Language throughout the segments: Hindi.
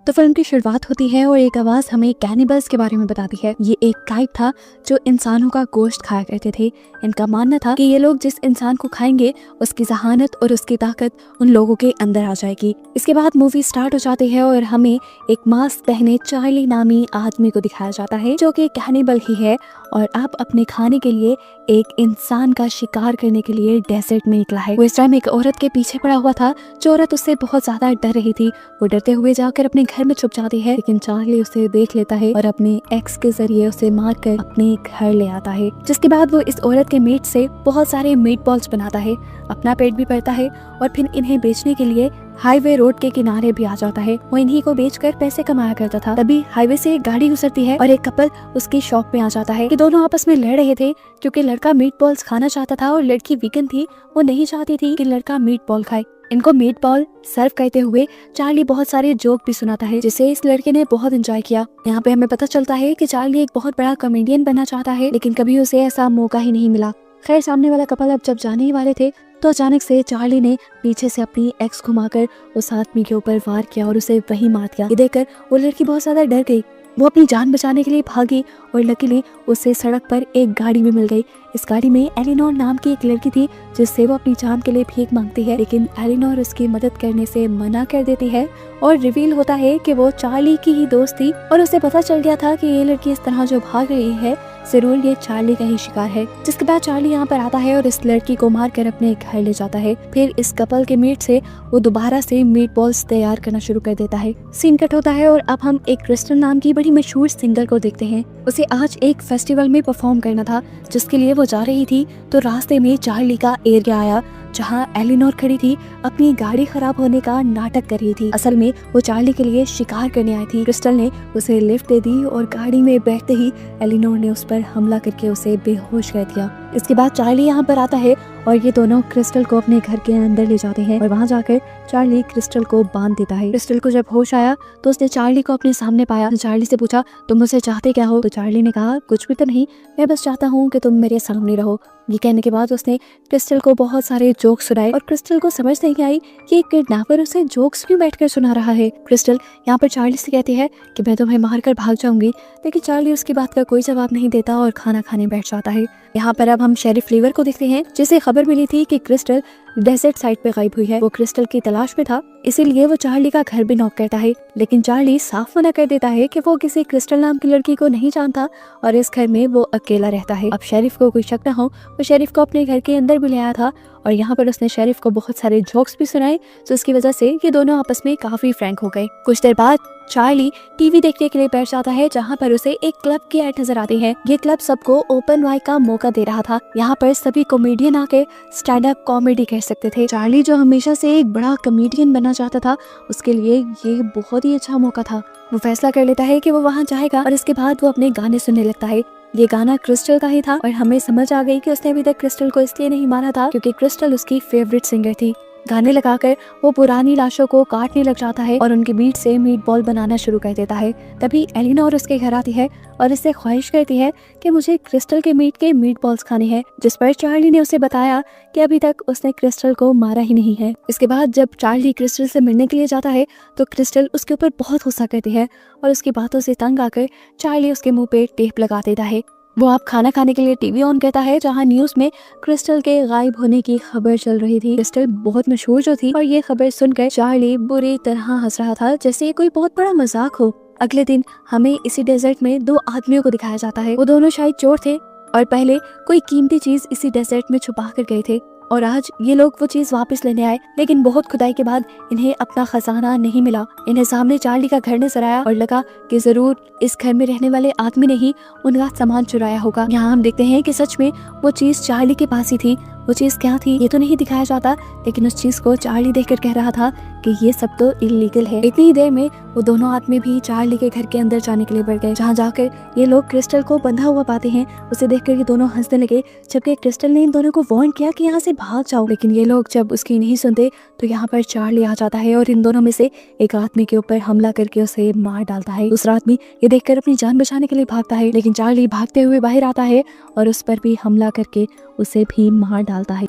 तो फिल्म की शुरुआत होती है और एक आवाज हमें कैनिबल्स के बारे में बताती है। ये एक ट्राइब था जो इंसानों का गोश्त खाया करते थे। इनका मानना था कि ये लोग जिस इंसान को खाएंगे उसकी जहानत और उसकी ताकत उन लोगों के अंदर आ जाएगी। इसके बाद मूवी स्टार्ट हो जाती है और हमें एक मास्क पहने चार्ली नामी आदमी को दिखाया जाता है जो कि कैनिबल ही है और अब अपने खाने के लिए एक इंसान का शिकार करने के लिए डेजर्ट में निकला है। वो इस टाइम एक औरत के पीछे पड़ा हुआ था। जो औरत उससे बहुत ज्यादा डर रही थी वो डरते हुए जाकर अपने घर में छुप जाती है, लेकिन चार्ली उसे देख लेता है और अपने एक्स के जरिए उसे मारकर अपने घर ले आता है। जिसके बाद वो इस औरत के मीट से बहुत सारे मीट बॉल्स बनाता है, अपना पेट भी भरता है और फिर इन्हें बेचने के लिए हाईवे रोड के किनारे भी आ जाता है। वो इन्हीं को बेचकर पैसे कमाया करता था। तभी हाईवे से एक गाड़ी गुजरती है और एक कपल उसकी शॉप में आ जाता है कि दोनों आपस में लड़ रहे थे क्योंकि लड़का मीट बॉल्स खाना चाहता था और लड़की वीगन थी, वो नहीं चाहती थी कि लड़का मीट बॉल खाए। इनको मीट बॉल सर्व करते हुए चार्ली बहुत सारे जोक भी सुनाता है जिसे इस लड़के ने बहुत एंजॉय किया। यहाँ पे हमें पता चलता है कि चार्ली एक बहुत बड़ा कॉमेडियन बनना चाहता है, लेकिन कभी उसे ऐसा मौका ही नहीं मिला। खैर, सामने वाला कपल अब जब जाने ही वाले थे तो अचानक से चार्ली ने पीछे से अपनी एक्स घुमाकर उस आदमी के ऊपर वार किया और उसे वही मार दिया। ये देखकर वो लड़की बहुत ज्यादा डर गई। वो अपनी जान बचाने के लिए भागी और लकीली उसे सड़क पर एक गाड़ी में मिल गई। इस गाड़ी में एलिनोर नाम की एक लड़की थी जिससे वो अपनी जान के लिए भीख मांगती है, लेकिन एलिनोर उसकी मदद करने से मना कर देती है और रिवील होता है कि वो चार्ली की ही दोस्त थी और उसे पता चल गया था कि ये लड़की इस तरह जो भाग रही है जरूर ये चार्ली का ही शिकार है। जिसके बाद चार्ली यहाँ पर आता है और इस लड़की को मारकर अपने घर ले जाता है। फिर इस कपल के मीट से वो दोबारा से मीट बॉल्स तैयार करना शुरू कर देता है। सीन कट होता है और अब हम एक क्रिस्टल नाम की बड़ी मशहूर सिंगर को देखते हैं। उसे आज एक फेस्टिवल में परफॉर्म करना था जिसके लिए वो जा रही थी, तो रास्ते में चार्ली का एरिया आया जहां एलिनोर खड़ी थी, अपनी गाड़ी खराब होने का नाटक कर रही थी। असल में वो चार्ली के लिए शिकार करने आई थी। क्रिस्टल ने उसे लिफ्ट दे दी और गाड़ी में बैठते ही एलिनोर ने उस पर हमला करके उसे बेहोश कर दिया। इसके बाद चार्ली यहाँ पर आता है और ये दोनों क्रिस्टल को अपने घर के अंदर ले जाते हैं और वहाँ जाकर चार्ली क्रिस्टल को बांध देता है। क्रिस्टल को जब होश आया तो उसने चार्ली को अपने सामने पाया। चार्ली से पूछा, तुम मुझसे चाहते क्या हो? तो चार्ली ने कहा, कुछ भी तो नहीं, मैं बस चाहता हूँ कि तुम मेरे सामने रहो। ये कहने के बाद उसने क्रिस्टल को बहुत सारे जोक सुनाए और क्रिस्टल को समझ नहीं आई कि किडनैपर उसे जोक्स क्यों बैठकर सुना रहा है। क्रिस्टल यहाँ पर चार्ली से कहती है कि मैं तुम्हें मारकर भाग जाऊंगी, लेकिन चार्ली उसकी बात का कोई जवाब नहीं देता और खाना खाने बैठ जाता है। यहाँ पर अब हम शेरिफ लीवर को देखते हैं जिसे खबर मिली थी कि क्रिस्टल डेजर्ट साइड पे गायब हुई है। वो क्रिस्टल की तलाश में था, इसीलिए वो चार्ली का घर भी नॉक करता है, लेकिन चार्ली साफ मना कर देता है कि वो किसी क्रिस्टल नाम की लड़की को नहीं जानता और इस घर में वो अकेला रहता है। अब शेरिफ को कोई शक न हो, वो शेरिफ को अपने घर के अंदर भी ले आया था और यहाँ पर उसने शेरिफ को बहुत सारे जोक्स भी सुनाए, तो इसकी वजह से ये दोनों आपस में काफी फ्रैंक हो गए। कुछ देर बाद चार्ली टीवी देखने के लिए बैठ जाता है जहाँ पर उसे एक क्लब की ऐड नजर आती है। ये क्लब सबको ओपन माइक का मौका दे रहा था। यहाँ पर सभी कॉमेडियन आके स्टैंड अप कॉमेडी कर सकते थे। चार्ली जो हमेशा से एक बड़ा कॉमेडियन बनना चाहता था, उसके लिए ये बहुत ही अच्छा मौका था। वो फैसला कर लेता है कि वो वहाँ जाएगा और इसके बाद वो अपने गाने सुनने लगता है। ये गाना क्रिस्टल का ही था और हमें समझ आ गई कि उसने अभी तक क्रिस्टल को इसलिए नहीं मारा था क्योंकि क्रिस्टल उसकी फेवरेट सिंगर थी। गाने लगाकर वो पुरानी लाशों को काटने लग जाता है और उनके मीट से मीट बॉल बनाना शुरू कर देता है। तभी एलिनोर उसके घर आती है और इससे ख्वाहिश करती है कि मुझे क्रिस्टल के मीट बॉल्स खाने हैं, जिस पर चार्ली ने उसे बताया कि अभी तक उसने क्रिस्टल को मारा ही नहीं है। इसके बाद जब चार्ली क्रिस्टल से मिलने के लिए जाता है तो क्रिस्टल उसके ऊपर बहुत गुस्सा करती है और उसकी बातों से तंग आकर चार्ली उसके मुंह पे टेप लगा देता है। वो आप खाना खाने के लिए टीवी ऑन करता है जहां न्यूज में क्रिस्टल के गायब होने की खबर चल रही थी। क्रिस्टल बहुत मशहूर जो थी और ये खबर सुनकर चार्ली बुरी तरह हंस रहा था जैसे कोई बहुत बड़ा मजाक हो। अगले दिन हमें इसी डेजर्ट में दो आदमियों को दिखाया जाता है। वो दोनों शायद चोर थे और पहले कोई कीमती चीज इसी डेजर्ट में छुपा कर गए थे और आज ये लोग वो चीज वापस लेने आए, लेकिन बहुत खुदाई के बाद इन्हें अपना खजाना नहीं मिला। इन्हें सामने चार्ली का घर नजर आया और लगा कि जरूर इस घर में रहने वाले आदमी ने ही उनका सामान चुराया होगा। यहाँ हम देखते हैं कि सच में वो चीज चार्ली के पास ही थी। वो चीज क्या थी ये तो नहीं दिखाया जाता, लेकिन उस चीज को चार्ली देखकर कह रहा था कि ये सब तो इलीगल है। इतनी ही देर में वो दोनों आदमी भी चार्ली के घर के अंदर जाने के लिए बढ़ गए, जहाँ जाकर ये लोग क्रिस्टल को बंधा हुआ पाते हैं। उसे देखकर ये दोनों हंसने लगे, जबकि क्रिस्टल ने इन दोनों को वार्न किया कि यहाँ से भाग जाओ, लेकिन ये लोग जब उसकी नहीं सुनते तो यहाँ पर चार्ली आ जाता है और इन दोनों में से एक आदमी के ऊपर हमला करके उसे मार डालता है। दूसरा आदमी ये देखकर अपनी जान बचाने के लिए भागता है, लेकिन चार्ली भागते हुए बाहर आता है और उस पर भी हमला करके उसे भी मार डालता है।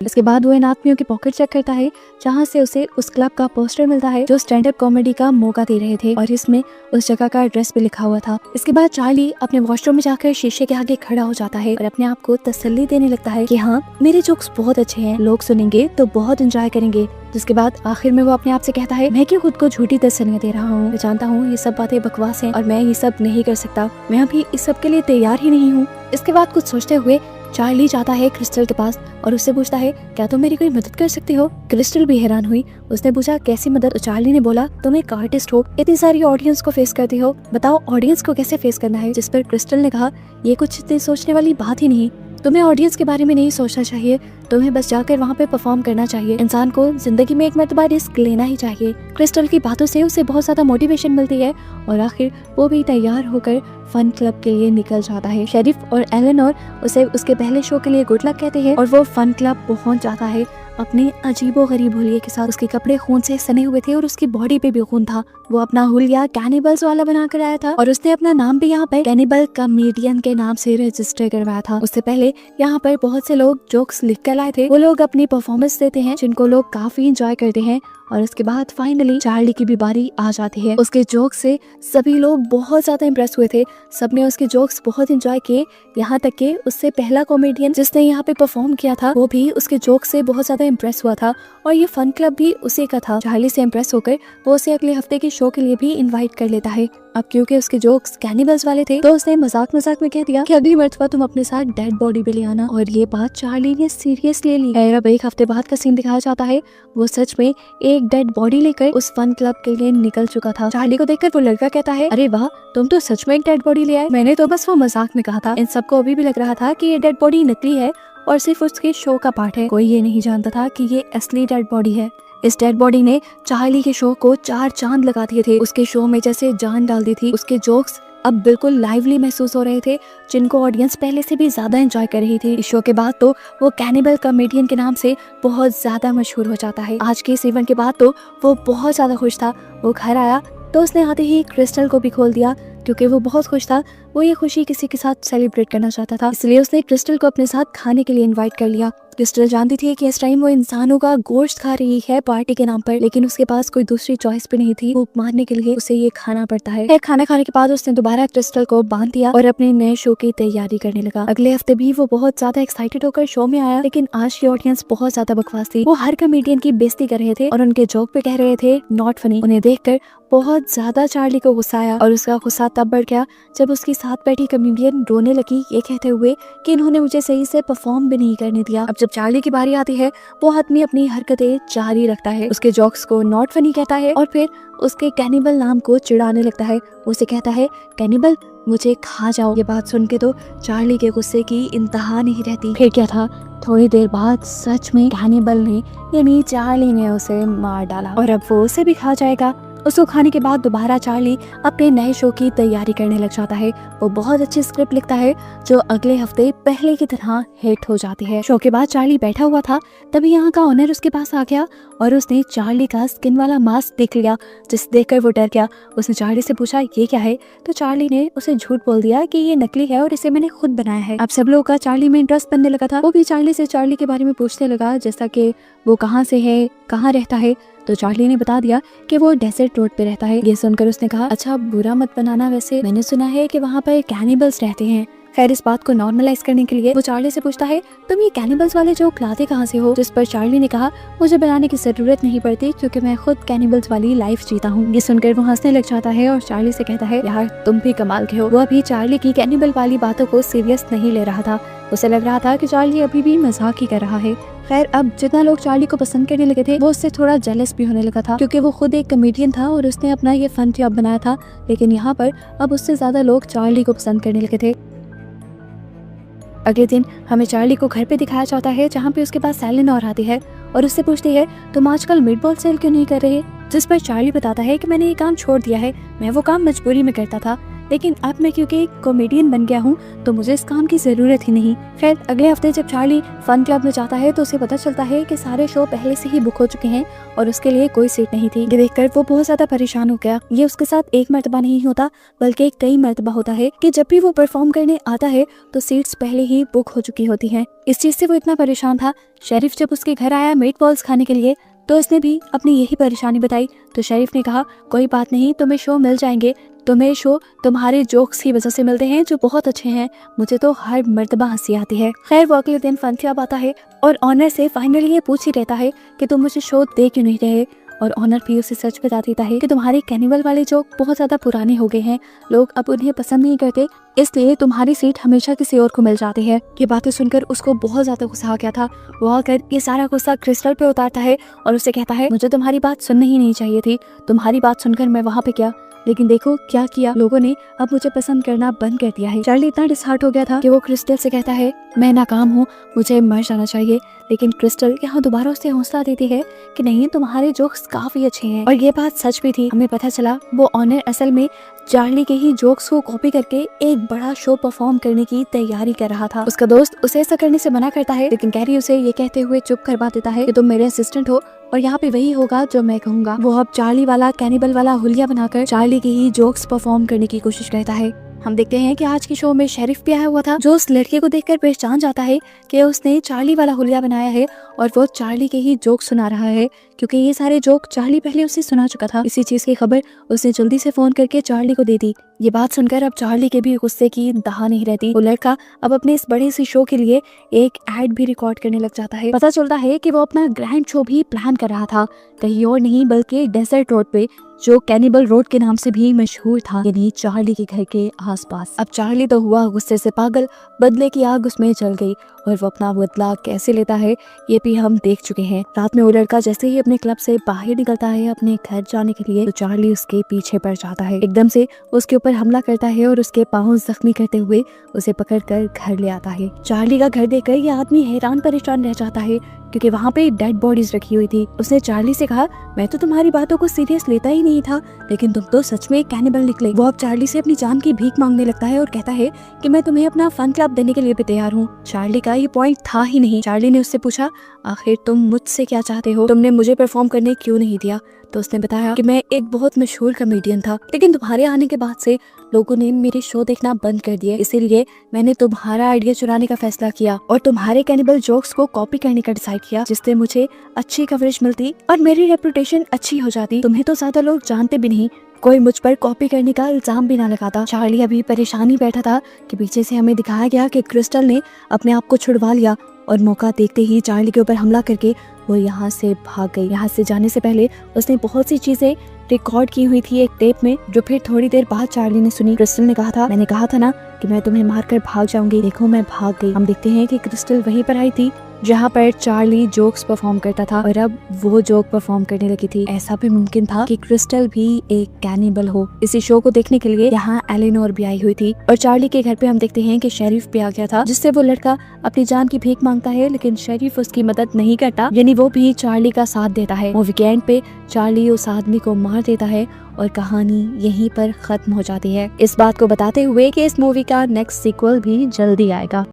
इसके बाद वो इन आदमियों की पॉकेट चेक करता है जहाँ से उसे उस क्लब का पोस्टर मिलता है जो स्टैंड अप कॉमेडी का मौका दे रहे थे और इसमें उस जगह का एड्रेस भी लिखा हुआ था। इसके बाद चार्ली अपने वॉशरूम में जाकर शीशे के आगे खड़ा हो जाता है और अपने आप को तसल्ली देने लगता है कि हाँ, मेरे जोक्स बहुत अच्छे हैं, लोग सुनेंगे तो बहुत एंजॉय करेंगे। जिसके बाद आखिर में वो अपने आप से कहता है, मैं क्यों खुद को झूठी तसल्लियां दे रहा हूँ, मैं जानता हूँ ये सब बातें बकवास हैं और मैं ये सब नहीं कर सकता, मैं अभी इस सब के लिए तैयार ही नहीं हूँ। इसके बाद कुछ सोचते हुए चार्ली जाता है क्रिस्टल के पास और उससे पूछता है, क्या तुम मेरी कोई मदद कर सकती हो? क्रिस्टल भी हैरान हुई। उसने पूछा, कैसी मदद? तो चार्ली ने बोला, तुम एक आर्टिस्ट हो, इतनी सारी ऑडियंस को फेस करती हो, बताओ ऑडियंस को कैसे फेस करना है। जिस पर क्रिस्टल ने कहा, ये कुछ इतनी सोचने वाली बात ही नहीं, तुम्हें ऑडियंस के बारे में नहीं सोचना चाहिए, तुम्हें बस जाकर वहाँ पे परफॉर्म करना चाहिए। इंसान को जिंदगी में एक मर्तबा रिस्क लेना ही चाहिए। क्रिस्टल की बातों से उसे बहुत ज्यादा मोटिवेशन मिलती है और आखिर वो भी तैयार होकर फन क्लब के लिए निकल जाता है। शेरिफ और एलेनोर उसे उसके पहले शो के लिए गुड लक कहते हैं और वो फन क्लब पहुंच जाता है अपने अजीबो गरीब हुलिये के साथ। उसके कपड़े खून से सने हुए थे और उसकी बॉडी पे भी खून था। वो अपना हुलिया कैनिबल्स वाला बना कर आया था और उसने अपना नाम भी यहाँ पर कैनिबल कॉमेडियन के नाम से रजिस्टर करवाया था। उससे पहले यहाँ पर बहुत से लोग जोक्स लिख कर लाए थे, वो लोग अपनी परफॉर्मेंस देते हैं जिनको लोग काफी इंजॉय करते हैं और उसके बाद फाइनली चार्ली की भी बारी आ जाती है। उसके जोक्स से सभी लोग बहुत ज्यादा इम्प्रेस हुए थे, सबने उसके जोक्स बहुत एंजॉय किए, यहाँ तक कि उससे पहला कॉमेडियन जिसने यहाँ पे परफॉर्म किया था वो भी उसके जोक्स से बहुत ज्यादा इम्प्रेस हुआ था और ये फन क्लब भी उसी का था। चार्ली से इम्प्रेस होकर वो उसे अगले हफ्ते के शो के लिए भी इन्वाइट कर लेता है। अब क्योंकि उसके जोक्स कैनिबल्स वाले थे तो उसने मजाक में कह दिया कि अगली मर्तबा तुम अपने साथ डेड बॉडी भी ले आना, और ये बात चार्ली ने सीरियस ले ली है। अब एक हफ्ते बाद का सीन दिखाया जाता है, वो सच में एक डेड बॉडी लेकर उस फन क्लब के लिए निकल चुका था। चार्ली को देखकर वो लड़का कहता है, अरे वाह, तुम तो सच में एक डेड बॉडी ले आए, मैंने तो बस वो मजाक में कहा था। इन सबको अभी भी लग रहा था कि ये डेड बॉडी नकली है और सिर्फ उसके शो का पार्ट है। कोई ये नहीं जानता था कि ये असली डेड बॉडी है। इस डेड बॉडी ने चार्ली के शो को 4 चांद लगा दिए थे, उसके शो में जैसे जान डाल दी थी। उसके जोक्स अब बिल्कुल लाइवली महसूस हो रहे थे, जिनको ऑडियंस पहले से भी ज्यादा एंजॉय कर रही थी। इस शो के बाद तो वो कैनिबल कॉमेडियन के नाम से बहुत ज्यादा मशहूर हो जाता है। आज के इस इवेंट के बाद तो वो बहुत ज्यादा खुश था। वो घर आया तो उसने आते ही क्रिस्टल को भी खोल दिया क्योंकि वो बहुत खुश था। वो ये खुशी किसी के साथ सेलिब्रेट करना चाहता था, इसलिए उसने क्रिस्टल को अपने साथ खाने के लिए इनवाइट कर लिया। क्रिस्टल जानती थी कि इस टाइम वो इंसानों का गोश्त खा रही है पार्टी के नाम पर, लेकिन उसके पास कोई दूसरी चॉइस भी नहीं थी। भूख मारने के लिए उसे ये खाना पड़ता है। खाना खाने के बाद उसने दोबारा क्रिस्टल को बांध दिया और अपने नए शो की तैयारी करने लगा। अगले हफ्ते भी वो बहुत ज्यादा एक्साइटेड होकर शो में आया, लेकिन आज की ऑडियंस बहुत ज्यादा बकवास थी। वो हर कॉमेडियन की बेइज्जती कर रहे थे और उनके जोक पे कह रहे थे नॉट फनी। उन्हें देखकर बहुत ज्यादा चार्ली को गुस्सा आया और उसका गुस्सा तब बढ़ गया जब उसकी साथ बैठी कॉमेडियन रोने लगी, ये कहते हुए कि इन्होंने मुझे सही से परफॉर्म भी नहीं करने दिया। अब जब चार्ली की बारी आती है, वो आदमी अपनी हरकतें जारी रखता है, उसके जोक्स को नॉट फनी कहता है और फिर उसके कैनिबल नाम को चिढ़ाने लगता है। उसे कहता है, कैनिबल मुझे खा जाओ। ये बात सुन के तो चार्ली के गुस्से की इंतहा नहीं रहती। फिर क्या था, थोड़ी देर बाद सच में कैनिबल ने यानी चार्ली ने उसे मार डाला और अब वो उसे भी खा जाएगा। उसको खाने के बाद दोबारा चार्ली अपने नए शो की तैयारी करने लग जाता है। वो बहुत अच्छी स्क्रिप्ट लिखता है जो अगले हफ्ते पहले की तरह हिट हो जाती है। शो के बाद चार्ली बैठा हुआ था, तभी यहाँ का ओनर उसके पास आ गया और उसने चार्ली का स्किन वाला मास्क देख लिया, जिसे देखकर वो डर गया। उसने चार्ली से पूछा ये क्या है, तो चार्ली ने उसे झूठ बोल दिया कि ये नकली है और इसे मैंने खुद बनाया है। अब सब लोगों का चार्ली में इंटरेस्ट बनने लगा था। वो भी चार्ली से चार्ली के बारे में पूछने लगा, जैसा कि वो कहाँ से है, कहाँ रहता है। तो चार्ली ने बता दिया कि वो डेजर्ट रोड पे रहता है। ये सुनकर उसने कहा, अच्छा बुरा मत बनाना, वैसे मैंने सुना है कि वहाँ पर कैनिबल्स रहते हैं। खैर इस बात को नॉर्मलाइज करने के लिए वो चार्ली से पूछता है, तुम ये कैनिबल्स वाले जोक लाते कहाँ से हो? जिस पर चार्ली ने कहा, मुझे बनाने की जरूरत नहीं पड़ती क्योंकि मैं खुद कैनिबल्स वाली लाइफ जीता हूँ। ये सुनकर वो हंसने लग जाता है और चार्ली से कहता है, यार तुम भी कमाल के हो। वो अभी चार्ली की कैनिबल वाली बातों को सीरियस नहीं ले रहा था, उसे लग रहा था कि चार्ली अभी भी मजाक ही कर रहा है। खैर अब जितना लोग चार्ली को पसंद करने लगे थे, वो उससे थोड़ा जेलस भी होने लगा था क्योंकि वो खुद एक कॉमेडियन था और उसने अपना ये फन जॉब बनाया था, लेकिन यहाँ पर अब उससे ज्यादा लोग चार्ली को पसंद करने लगे थे। अगले दिन हमें चार्ली को घर पे दिखाया जाता है जहाँ पे उसके पास एलेनोर आती है और उससे पूछती है, तुम आजकल मीटबॉल सेल क्यों नहीं कर रहे? जिस पर चार्ली बताता है कि मैंने ये काम छोड़ दिया है, मैं वो काम मजबूरी में करता था। लेकिन अब मैं क्योंकि एक कॉमेडियन बन गया हूँ तो मुझे इस काम की जरूरत ही नहीं। खैर अगले हफ्ते जब चार्ली फन क्लब में जाता है तो उसे पता चलता है कि सारे शो पहले से ही बुक हो चुके हैं और उसके लिए कोई सीट नहीं थी। ये देखकर वो बहुत ज्यादा परेशान हो गया। ये उसके साथ एक मर्तबा नहीं होता बल्कि कई मर्तबा होता है कि जब भी वो परफॉर्म करने आता है तो सीट्स पहले ही बुक हो चुकी होती हैं। इस चीज से वो इतना परेशान था। शेरिफ जब उसके घर आया मीट बॉल्स खाने के लिए तो उसने भी अपनी यही परेशानी बताई। तो शेरिफ ने कहा कोई बात नहीं, तुम्हें शो मिल जाएंगे, तुम्हें शो तुम्हारे जोक्स की वजह से मिलते हैं जो बहुत अच्छे हैं, मुझे तो हर मर्तबा हंसी आती है। खैर वो अगले दिन फन क्लब आता है और ऑनर से फाइनली ये पूछ ही रहता है कि तुम मुझे शो दे क्यों नहीं रहे। और ऑनर भी उसे सच बता देता है कि तुम्हारे कैनिवल वाले जोक बहुत ज्यादा पुराने हो गए हैं, लोग अब उन्हें पसंद नहीं करते, इसलिए तुम्हारी सीट हमेशा किसी और को मिल जाती है। ये बातें सुनकर उसको बहुत ज्यादा गुस्सा आ गया था। वो आकर ये सारा गुस्सा क्रिस्टल पे उतारता है और उसे कहता है मुझे तुम्हारी बात सुननी ही नहीं चाहिए थी, तुम्हारी बात सुनकर मैं वहाँ पे क्या, लेकिन देखो क्या किया, लोगों ने अब मुझे पसंद करना बंद कर दिया है। चार्ली इतना डिसहार्ट हो गया था कि वो क्रिस्टल से कहता है मैं नाकाम हूँ, मुझे मर जाना चाहिए। लेकिन क्रिस्टल यहाँ दोबारा उसे हौसला देती है कि नहीं, तुम्हारे जोक्स काफी अच्छे हैं। और ये बात सच भी थी। हमें पता चला वो ऑनर असल में चार्ली के ही जोक्स को कॉपी करके एक बड़ा शो परफॉर्म करने की तैयारी कर रहा था। उसका दोस्त उसे ऐसा करने से मना करता है लेकिन कैरी उसे ये कहते हुए चुप करवा देता है कि तुम मेरे असिस्टेंट हो और यहाँ पे वही होगा जो मैं कहूँगा। वो अब चार्ली वाला कैनिबल वाला हुलिया बनाकर चार्ली के ही जोक्स परफॉर्म करने की कोशिश करता है। हम देखते हैं कि आज के शो में शेरिफ भी आया हुआ था जो उस लड़के को देखकर पहचान जाता है कि उसने चार्ली वाला हुलिया बनाया है और वो चार्ली के ही जोक सुना रहा है, क्योंकि ये सारे जोक चार्ली पहले उसे सुना चुका था। इसी चीज की खबर उसने जल्दी से फोन करके चार्ली को दे दी। ये बात सुनकर अब चार्ली के भी गुस्से की दहा नहीं रहती। वो लड़का अब अपने इस बड़े से शो के लिए एक एड भी रिकॉर्ड करने लग जाता है। पता चलता है कि वो अपना ग्रैंड शो भी प्लान कर रहा था, कहीं और नहीं बल्कि डेजर्ट रोड पे, जो कैनिबल रोड के नाम से भी मशहूर था, यानी चार्ली के घर के आसपास। अब चार्ली तो हुआ गुस्से से पागल, बदले की आग उसमें जल गई और वो अपना बदला कैसे लेता है ये भी हम देख चुके हैं। रात में वो लड़का जैसे ही अपने क्लब से बाहर निकलता है अपने घर जाने के लिए तो चार्ली उसके पीछे पड़ जाता है, एकदम से उसके ऊपर हमला करता है और उसके पाँव जख्मी करते हुए उसे पकड़कर घर ले आता है। चार्ली का घर देखकर ये आदमी हैरान परेशान रह जाता है क्योंकि वहाँ पे डेड बॉडीज रखी हुई थी। उसने चार्ली से कहा मैं तो तुम्हारी बातों को सीरियस लेता ही नहीं था, लेकिन तुम तो सच में कैनिबल निकले। वो अब चार्ली से अपनी जान की भीख मांगने लगता है और कहता है कि मैं तुम्हें अपना फन क्लब देने के लिए भी तैयार हूँ। चार्ली का ये पॉइंट था ही नहीं। चार्ली ने उससे पूछा आखिर तुम मुझसे क्या चाहते हो, तुमने मुझे परफॉर्म करने क्यों नहीं दिया। तो उसने बताया कि मैं एक बहुत मशहूर कॉमेडियन था, लेकिन तुम्हारे आने के बाद से लोगों ने मेरे शो देखना बंद कर दिया, इसीलिए मैंने तुम्हारा आइडिया चुराने का फैसला किया और तुम्हारे कैनिबल जोक्स को कॉपी करने का डिसाइड किया, जिससे मुझे अच्छी कवरेज मिलती और मेरी रेपुटेशन अच्छी हो जाती। तुम्हें तो ज्यादा लोग जानते भी नहीं, कोई मुझ पर कॉपी करने का इल्जाम भी ना लगाता। चार्ली अभी परेशानी बैठा था कि पीछे से हमें दिखाया गया कि क्रिस्टल ने अपने आप को छुड़वा लिया और मौका देखते ही चार्ली के ऊपर हमला करके वो यहाँ से भाग गई। यहाँ से जाने से पहले उसने बहुत सी चीजें रिकॉर्ड की हुई थी एक टेप में, जो फिर थोड़ी देर बाद चार्ली ने सुनी। क्रिस्टल ने कहा था मैंने कहा था ना कि मैं तुम्हें मारकर भाग जाऊंगी, देखो मैं भाग गई। हम देखते हैं कि क्रिस्टल वहीं पर आई थी जहाँ पर चार्ली जोक्स परफॉर्म करता था और अब वो जोक परफॉर्म करने लगी थी। ऐसा भी मुमकिन था कि क्रिस्टल भी एक कैनिबल हो। इसी शो को देखने के लिए यहाँ एलेनोर भी आई हुई थी और चार्ली के घर पे हम देखते हैं कि शेरिफ भी आ गया था, जिससे वो लड़का अपनी जान की भीख मांगता है, लेकिन शेरिफ उसकी मदद नहीं करता, यानी वो भी चार्ली का साथ देता है। वो वीकेंड पे चार्ली उस आदमी को मार देता है और कहानी यहीं पर खत्म हो जाती है, इस बात को बताते हुए कि इस मूवी का नेक्स्ट सीक्वल भी जल्दी आएगा।